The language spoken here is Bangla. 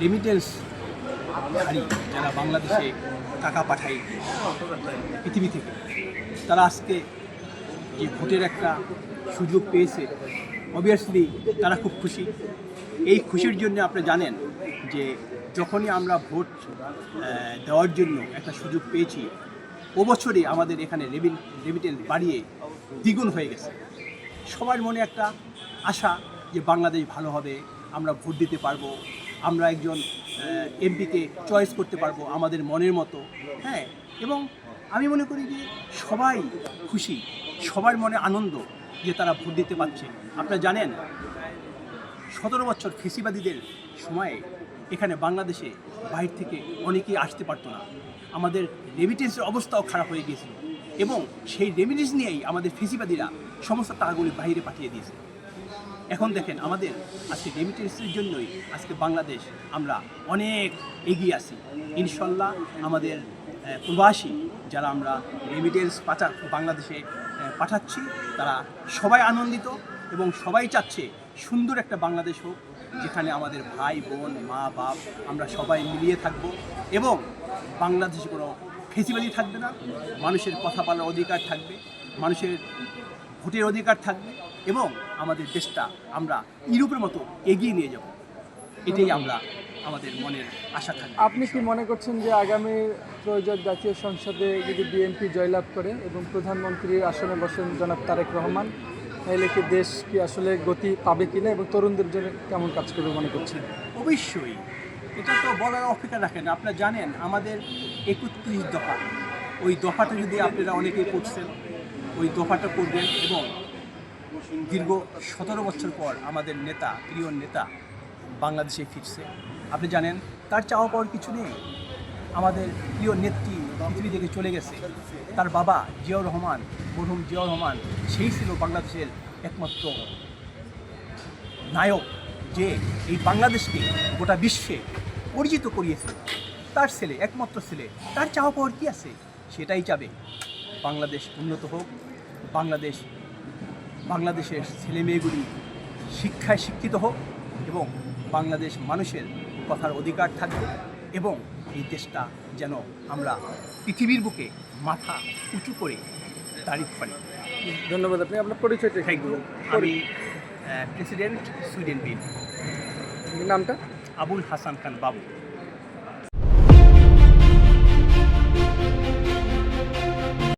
রেমিটেন্সধারী যারা বাংলাদেশে টাকা পাঠায় পৃথিবী থেকে, তারা আজকে যে ভোটের একটা সুযোগ পেয়েছে, অবভিয়াসলি তারা খুব খুশি। এই খুশির জন্য আপনি জানেন যে যখনই আমরা ভোট দেওয়ার জন্য একটা সুযোগ পেয়েছি, ও বছরই আমাদের এখানে রেমিটেন্স বাড়িয়ে দ্বিগুণ হয়ে গেছে। সবার মনে একটা আশা যে বাংলাদেশ ভালো হবে, আমরা ভোট দিতে পারবো, আমরা একজন এমপিকে চয়েস করতে পারবো আমাদের মনের মতো। হ্যাঁ, এবং আমি মনে করি যে সবাই খুশি, সবার মনে আনন্দ যে তারা ভোট দিতে পারছে। আপনারা জানেন 17 বছর ফেসিবাদীদের সময়ে এখানে বাংলাদেশে বাইরে থেকে অনেকেই আসতে পারতো না। আমাদের রেমিটেন্সের অবস্থাও খারাপ হয়ে গিয়েছিল এবং সেই রেমিটেন্স নিয়েই আমাদের ফেসিবাদীরা সমস্ত টাকাগুলি বাইরে পাঠিয়ে দিয়েছে। এখন দেখেন আমাদের আজকে রেমিটেন্সের জন্যই আজকে বাংলাদেশ আমরা অনেক এগিয়ে আছি। ইনশাল্লাহ আমাদের প্রবাসী যারা আমরা রেমিটেন্স বাংলাদেশে পাঠাচ্ছি, তারা সবাই আনন্দিত এবং সবাই চাচ্ছে সুন্দর একটা বাংলাদেশ হোক, যেখানে আমাদের ভাই বোন মা বাপ আমরা সবাই মিলিয়ে থাকব এবং বাংলাদেশে কোনো ফেসিবাদী থাকবে না, মানুষের কথা বলার অধিকার থাকবে, মানুষের ভোটের অধিকার থাকবে এবং আমাদের দেশটা আমরা ইউরোপের মতো এগিয়ে নিয়ে যাব। এটাই আমরা আমাদের মনের আশা থাকবে। আপনি কি মনে করছেন যে আগামী ত্রয়োদশ জাতীয় সংসদে যদি বিএনপি জয়লাভ করে এবং প্রধানমন্ত্রীর আসনে বসেন জনাব তারেক রহমান, তাহলে কি দেশ কি আসলে গতি পাবে কিনা এবং তরুণদের জন্য কেমন কাজ করবে মনে করছেন? অবশ্যই, এটা তো বলার অপেক্ষা রাখেন। আপনারা জানেন আমাদের 31 দফা, ওই দফাটা যদি আপনারা অনেকেই পড়ছেন, ওই দফাটা করবেন এবং দীর্ঘ 17 বছর পর আমাদের নেতা, প্রিয় নেতা বাংলাদেশে ফিরছে। আপনি জানেন তার চাওয়া পাওয়ার কিছু নেই। আমাদের প্রিয় নেত্রী পৃথিবী থেকে চলে গেছে, তার বাবা জিয়াউর রহমান, মরহুম জিয়াউর রহমান, সেই ছিল বাংলাদেশের একমাত্র নায়ক, যে এই বাংলাদেশকে গোটা বিশ্বে পরিচিত করিয়েছে। তার ছেলে, একমাত্র ছেলে, তার চাওয়া পাওয়ার কী আছে? সেটাই চাবে বাংলাদেশ উন্নত হোক, বাংলাদেশের ছেলেমেয়েগুলি শিক্ষায় শিক্ষিত হোক এবং বাংলাদেশ মানুষের কথার অধিকার থাকবে এবং এই দেশটা যেন আমরা পৃথিবীর বুকে মাথা উঁচু করে দাঁড়িয়ে পারি। ধন্যবাদ। আপনি আপনার পরিচয়টা থ্যাংক ইউ। আমি প্রেসিডেন্ট সুইডেন বিল। নামটা? আবুল হাসান খান বাবু।